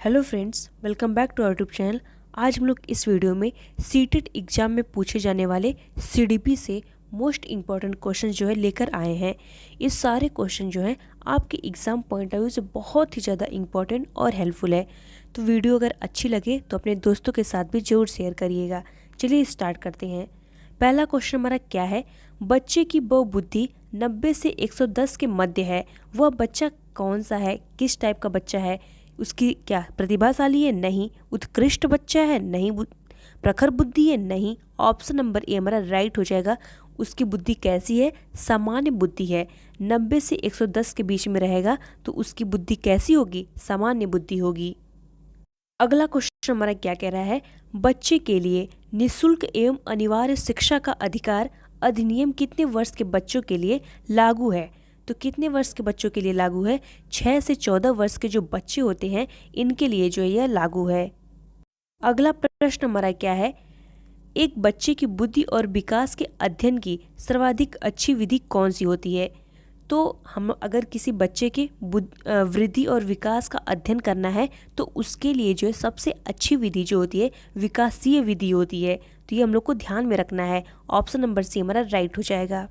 Hello friends, welcome back to our YouTube channel. आज हम लोग इस वीडियो में सीटेट एग्जाम में पूछे जाने वाले सीडीपी से मोस्ट इम्पॉर्टेंट क्वेश्चन जो है लेकर आए हैं। ये सारे क्वेश्चन जो हैं आपके एग्ज़ाम पॉइंट ऑफ व्यू से बहुत ही ज़्यादा इम्पॉर्टेंट और हेल्पफुल है। तो वीडियो अगर अच्छी लगे तो अपने दोस्तों के साथ भी ज़रूर शेयर करिएगा। चलिए स्टार्ट करते हैं। पहला क्वेश्चन हमारा क्या है? बच्चे की बुद्धि 90 से 110 के मध्य है। वह बच्चा कौन सा है? किस टाइप का बच्चा है? उसकी क्या प्रतिभाशाली है? नहीं। उत्कृष्ट बच्चा है? नहीं। प्रखर बुद्धि है? नहीं। ऑप्शन नंबर ए हमारा राइट हो जाएगा। उसकी बुद्धि कैसी है? सामान्य बुद्धि है। 90 से 110 के बीच में रहेगा तो उसकी बुद्धि कैसी होगी? सामान्य बुद्धि होगी। अगला क्वेश्चन हमारा क्या कह रहा है? बच्चे के लिए निःशुल्क एवं अनिवार्य शिक्षा का अधिकार अधिनियम कितने वर्ष के बच्चों के लिए लागू है? तो कितने वर्ष के बच्चों के लिए लागू है? 6 से 14 वर्ष के जो बच्चे होते हैं इनके लिए जो है यह लागू है। अगला प्रश्न हमारा क्या है? एक बच्चे की बुद्धि और विकास के अध्ययन की सर्वाधिक अच्छी विधि कौन सी होती है? तो हम अगर किसी बच्चे के वृद्धि और विकास का अध्ययन करना है तो उसके लिए जो है सबसे अच्छी विधि जो होती है विकासीय विधि होती है। तो ये हम लोग को ध्यान में रखना है। ऑप्शन नंबर सी हमारा राइट हो जाएगा।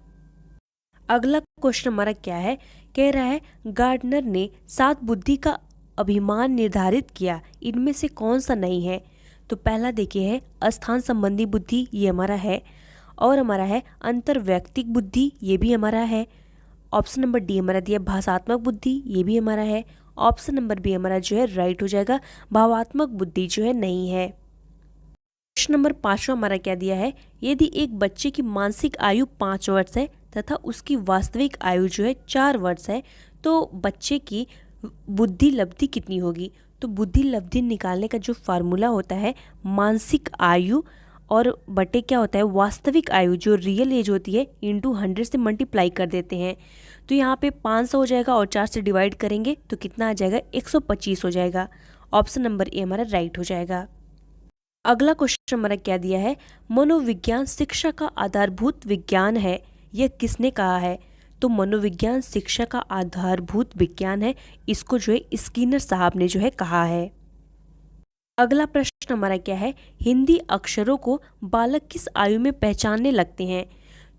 अगला क्वेश्चन हमारा क्या है? कह रहा है गार्डनर ने 7 बुद्धि का अभिमान निर्धारित किया, इनमें से कौन सा नहीं है? तो पहला देखिए है अस्थान संबंधी बुद्धि, ये हमारा है। और हमारा है अंतर्वैयक्तिक बुद्धि, ये भी हमारा है। ऑप्शन नंबर डी हमारा दिया भाषात्मक बुद्धि, ये भी हमारा है। ऑप्शन नंबर बी हमारा जो है राइट हो जाएगा। भावात्मक बुद्धि जो है नहीं है। प्रश्न नंबर 5वां हमारा क्या दिया है? यदि एक बच्चे की मानसिक आयु 5 वर्ष है तथा उसकी वास्तविक आयु जो है 4 वर्ष है तो बच्चे की बुद्धि लब्धि कितनी होगी? तो बुद्धि लब्धि निकालने का जो फार्मूला होता है मानसिक आयु और बटे क्या होता है वास्तविक आयु, जो रियल एज होती है इंटू 100 से मल्टीप्लाई कर देते हैं। तो यहाँ पे 500 हो जाएगा और 4 से डिवाइड करेंगे तो कितना आ जाएगा? 125 हो जाएगा। ऑप्शन नंबर ए हमारा राइट हो जाएगा। अगला क्वेश्चन हमारा क्या दिया है? मनोविज्ञान शिक्षा का आधारभूत विज्ञान है, यह किसने कहा है? तो मनोविज्ञान शिक्षा का आधारभूत विज्ञान है, इसको जो है स्किनर साहब ने जो है कहा है। अगला प्रश्न हमारा क्या है? हिंदी अक्षरों को बालक किस आयु में पहचानने लगते हैं?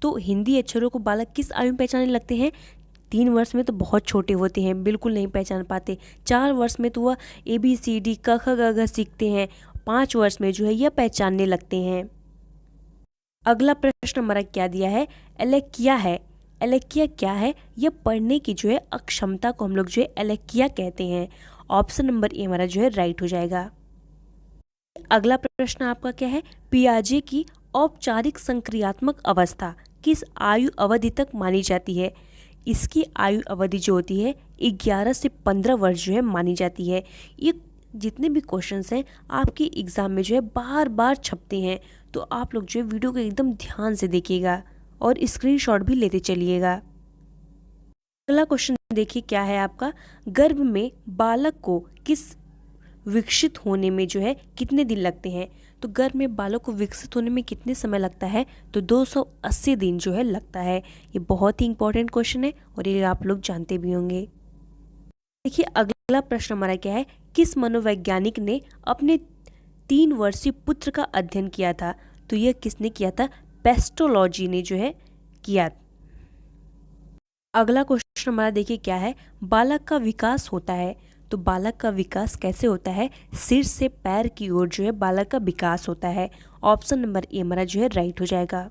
तो हिंदी अक्षरों को बालक किस आयु में पहचानने लगते हैं? 3 वर्ष में तो बहुत छोटे होते हैं, बिल्कुल नहीं पहचान पाते। 4 वर्ष में तो वह ABCD क ख ग घ सीखते हैं। 5 वर्ष में जो है यह पहचानने लगते हैं। अगला प्रश्न हमारा क्या दिया है? एलेकिया है। एलेकिया क्या है? यह पढ़ने की जो है अक्षमता को हम लोग जो है एलेकिया कहते हैं। ऑप्शन नंबर ए हमारा जो है राइट हो जाएगा। अगला प्रश्न आपका क्या है? पियाजे की औपचारिक संक्रियात्मक अवस्था किस आयु अवधि तक मानी जाती है? इसकी आयु अवधि जो होती है 11 से 15 वर्ष जो है मानी जाती है। ये जितने भी क्वेश्चंस हैं आपके एग्ज़ाम में जो है बार बार छपते हैं, तो आप लोग जो है वीडियो को एकदम ध्यान से देखिएगा और स्क्रीनशॉट भी लेते चलिएगा। अगला क्वेश्चन देखिए क्या है आपका? गर्भ में बालक को किस विकसित होने में जो है कितने दिन लगते हैं? तो गर्भ में बालक को विकसित होने में कितने समय लगता है? तो 280 दिन जो है लगता है। ये बहुत ही इंपॉर्टेंट क्वेश्चन है और ये आप लोग जानते भी होंगे। देखिए अगला प्रश्न हमारा क्या है? किस मनोवैज्ञानिक ने अपने 3 वर्षीय पुत्र का अध्ययन किया था? तो यह किसने किया था? पेस्टोलॉजी ने जो है किया। अगला क्वेश्चन हमारा देखिए क्या है? बालक का विकास होता है, तो बालक का विकास कैसे होता है? सिर से पैर की ओर जो है बालक का विकास होता है। ऑप्शन नंबर ए हमारा जो है राइट हो जाएगा।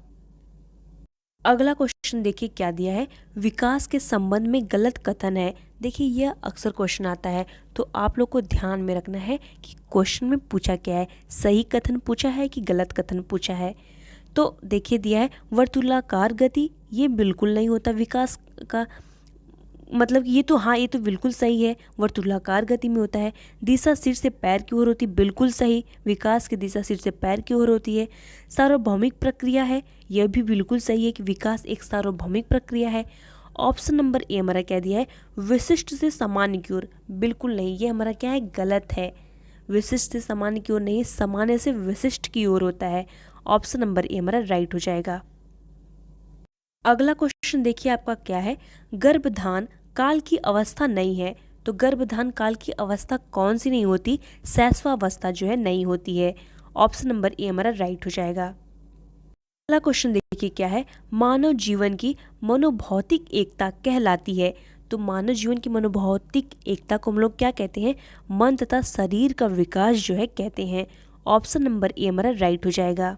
अगला क्वेश्चन देखिए क्या दिया है? विकास के संबंध में गलत कथन है। देखिए यह अक्सर क्वेश्चन आता है, तो आप लोग को ध्यान में रखना है कि क्वेश्चन में पूछा क्या है, सही कथन पूछा है कि गलत कथन पूछा है। तो देखिए दिया है वर्तुलाकार गति, ये बिल्कुल नहीं होता विकास का मतलब, ये तो हाँ ये तो बिल्कुल सही है, वर्तुलाकार गति में होता है। दिशा सिर से पैर की ओर होती, बिल्कुल सही, विकास की दिशा सिर से पैर की ओर होती है। सार्वभौमिक प्रक्रिया है, यह भी बिल्कुल सही है कि विकास एक सार्वभौमिक प्रक्रिया है। ऑप्शन नंबर ए हमारा क्या दिया है? विशिष्ट से सामान्य की ओर, बिल्कुल नहीं, ये हमारा क्या है? गलत है। विशिष्ट से सामान्य की ओर नहीं, सामान्य से विशिष्ट की ओर होता है। ऑप्शन नंबर ए हमारा राइट हो जाएगा। अगला क्वेश्चन देखिए आपका क्या है? गर्भधान काल की अवस्था नहीं है, तो गर्भधान काल की अवस्था कौन सी नहीं होती? शैशवावस्था जो है नहीं होती है। ऑप्शन नंबर ए हमारा राइट हो जाएगा। अगला क्वेश्चन देखिए क्या है, मानव जीवन की मनोभौतिक एकता कहलाती है। तो मानव जीवन की मनोभौतिक एकता को हम लोग क्या कहते हैं? मन तथा शरीर का विकास जो है कहते हैं। ऑप्शन नंबर ए हमारा राइट हो जाएगा।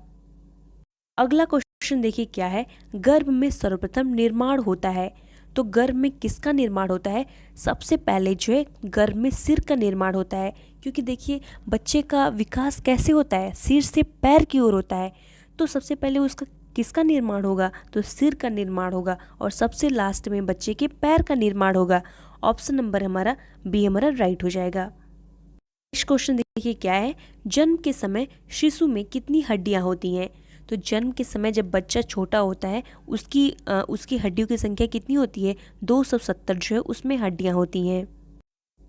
अगला क्वेश्चन देखिए क्या है, गर्भ में सर्वप्रथम निर्माण होता है। तो गर्भ में किसका निर्माण होता है? सबसे पहले जो है गर्भ में सिर का निर्माण होता है, क्योंकि देखिए बच्चे का विकास कैसे होता है? सिर से पैर की ओर होता है। तो सबसे पहले उसका किसका निर्माण होगा? तो सिर का निर्माण होगा, और सबसे लास्ट में बच्चे के पैर का निर्माण होगा। ऑप्शन नंबर हमारा बी हमारा राइट हो जाएगा। नेक्स्ट क्वेश्चन देखिए क्या है, जन्म के समय शिशु में कितनी हड्डियां होती हैं? तो जन्म के समय जब बच्चा छोटा होता है उसकी हड्डियों की संख्या कितनी होती है? 270 जो है उसमें हड्डियां होती हैं।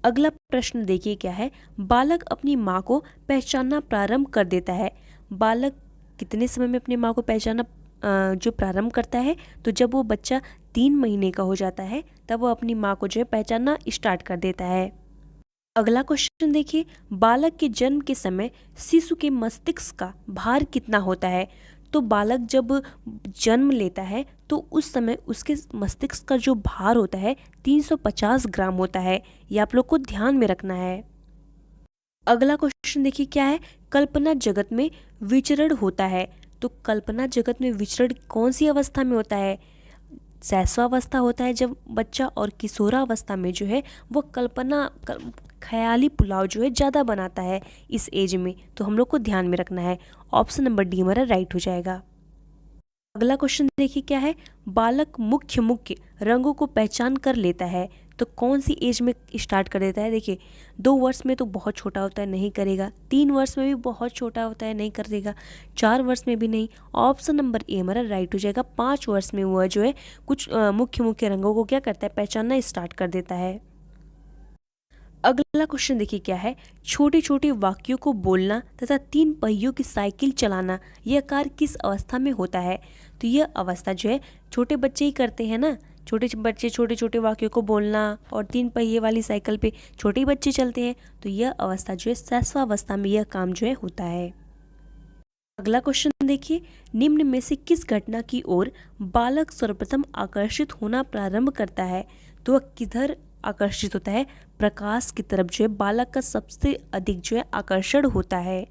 अगला प्रश्न देखिए क्या है, बालक अपनी माँ को पहचानना प्रारंभ कर देता है। बालक कितने समय में अपनी माँ को पहचानना जो प्रारंभ करता है? तो जब वो बच्चा 3 महीने का हो जाता है तब वो अपनी माँ को जो है पहचानना स्टार्ट कर देता है। अगला क्वेश्चन देखिए, बालक के जन्म के समय शिशु के मस्तिष्क का भार कितना होता है? तो बालक जब जन्म लेता है तो उस समय उसके मस्तिष्क का जो भार होता है 350 ग्राम होता है। ये आप लोग को ध्यान में रखना है। अगला क्वेश्चन देखिए क्या है, कल्पना जगत में विचरण होता है। तो कल्पना जगत में विचरण कौन सी अवस्था में होता है? शैशवावस्था होता है जब बच्चा, और किशोरावस्था में जो है वो ख्याली पुलाव जो है ज़्यादा बनाता है इस एज में। तो हम लोग को ध्यान में रखना है। ऑप्शन नंबर डी हमारा राइट हो जाएगा। अगला क्वेश्चन देखिए क्या है, बालक मुख्य रंगों को पहचान कर लेता है। तो कौन सी एज में स्टार्ट कर देता है? देखिए 2 वर्ष में तो बहुत छोटा होता है, नहीं करेगा। 3 वर्ष में भी बहुत छोटा होता है, नहीं कर देगा। 4 वर्ष में भी नहीं। ऑप्शन नंबर ए हमारा राइट हो जाएगा। 5 वर्ष में वह जो है कुछ मुख्य रंगों को क्या करता है? पहचानना स्टार्ट कर देता है। अगला क्वेश्चन देखिए क्या है, छोटे छोटे वाक्यों को बोलना तथा 3 पहियों की साइकिल चलाना यह कार्य किस अवस्था में होता है? तो यह अवस्था जो है छोटे बच्चे ही करते हैं ना। छोटे बच्चे छोटे छोटे वाक्यों को बोलना और 3 पहिए वाली साइकिल पे छोटे ही बच्चे चलते हैं। तो यह अवस्था जो है शैशवावस्था में यह काम जो है होता है। अगला क्वेश्चन देखिए, निम्न में से किस घटना की ओर बालक सर्वप्रथम आकर्षित होना प्रारंभ करता है? तो वह किधर आकर्षित होता है? प्रकाश की तरफ जो है बालक का सबसे अधिक जो है आकर्षण होता है।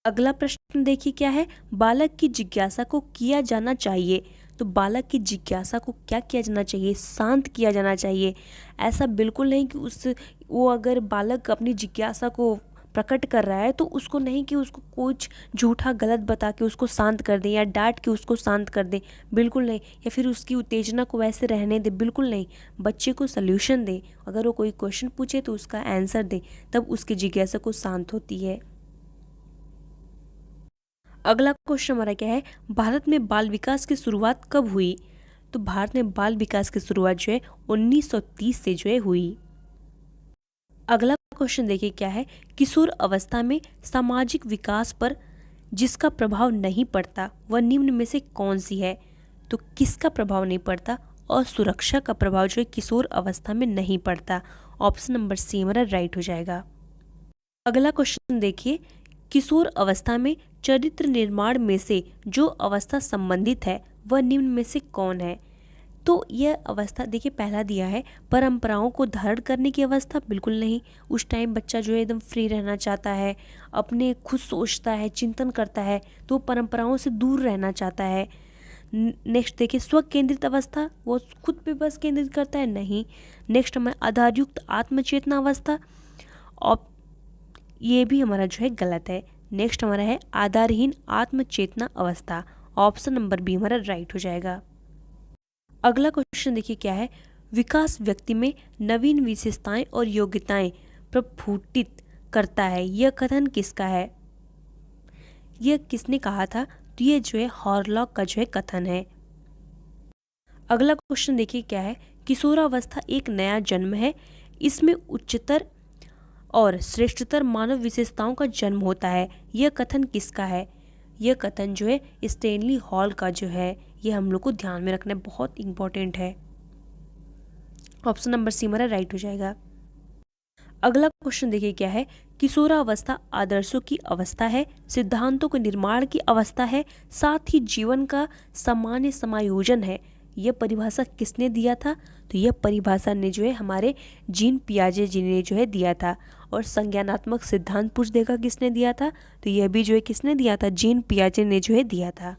अगला प्रश्न देखिए क्या है, बालक की जिज्ञासा को किया जाना चाहिए। तो बालक की जिज्ञासा को क्या किया जाना चाहिए? शांत किया जाना चाहिए। ऐसा बिल्कुल नहीं कि वो अगर बालक अपनी जिज्ञासा को प्रकट कर रहा है तो उसको नहीं कि उसको कुछ झूठा गलत बता के उसको शांत कर दें या डांट के उसको शांत कर दें, बिल्कुल नहीं। या फिर उसकी उत्तेजना को वैसे रहने दें, बिल्कुल नहीं। बच्चे को सल्यूशन दें। अगर वो कोई क्वेश्चन पूछे तो उसका आंसर दें, तब उसकी जिज्ञासा को शांत होती है। अगला क्वेश्चन हमारा क्या है, भारत में बाल विकास की शुरुआत कब हुई? तो भारत में बाल विकास की शुरुआत जो है 1930 से जो है हुई। अगला क्वेश्चन देखिए क्या है, किशोर अवस्था में सामाजिक विकास पर जिसका प्रभाव नहीं पड़ता वह निम्न में से कौन सी है? तो किसका प्रभाव नहीं पड़ता? और सुरक्षा का प्रभाव जो है किशोर अवस्था में नहीं पड़ता। ऑप्शन नंबर सी हमारा राइट हो जाएगा। अगला क्वेश्चन देखिए, किशोर अवस्था में चरित्र निर्माण में से जो अवस्था संबंधित है वह निम्न में से कौन है? तो यह अवस्था देखिए पहला दिया है परंपराओं को धारण करने की अवस्था, बिल्कुल नहीं। उस टाइम बच्चा जो है एकदम फ्री रहना चाहता है, अपने खुद सोचता है, चिंतन करता है, तो परंपराओं से दूर रहना चाहता है। नेक्स्ट देखिए स्व केंद्रित अवस्था, वो खुद पे बस केंद्रित करता है, नहीं। नेक्स्ट हमारा आधारयुक्त आत्मचेतना अवस्था, और ये भी हमारा जो है गलत है। नेक्स्ट हमारा है आधारहीन आत्मचेतना अवस्था। ऑप्शन नंबर बी हमारा राइट हो जाएगा। अगला क्वेश्चन देखिए क्या है, विकास व्यक्ति में नवीन विशेषताएं और योग्यताएं प्रस्फुटित करता है, यह कथन किसका है? यह किसने कहा था? तो ये जो है हॉरलॉक का जो है कथन है। अगला क्वेश्चन देखिए क्या है, किशोरावस्था एक नया जन्म है, इसमें उच्चतर और श्रेष्ठतर मानव विशेषताओं का जन्म होता है, यह कथन किसका है? यह कथन जो है स्टैनली हॉल का जो है, ये हम लोग को ध्यान में रखना बहुत इंपॉर्टेंट है। ऑप्शन नंबर सी हमारा राइट हो जाएगा। अगला क्वेश्चन देखिए क्या है, किशोरावस्था आदर्शों की अवस्था है, सिद्धांतों के निर्माण की अवस्था है, साथ ही जीवन का सामान्य समायोजन है। यह परिभाषा किसने दिया था? तो यह परिभाषा ने जो है हमारे जीन पियाजे जी ने जो है दिया था। और संज्ञानात्मक सिद्धांत पूछ देगा किसने दिया था? तो यह भी जो है किसने दिया था? जीन पियाजे ने जो है दिया था।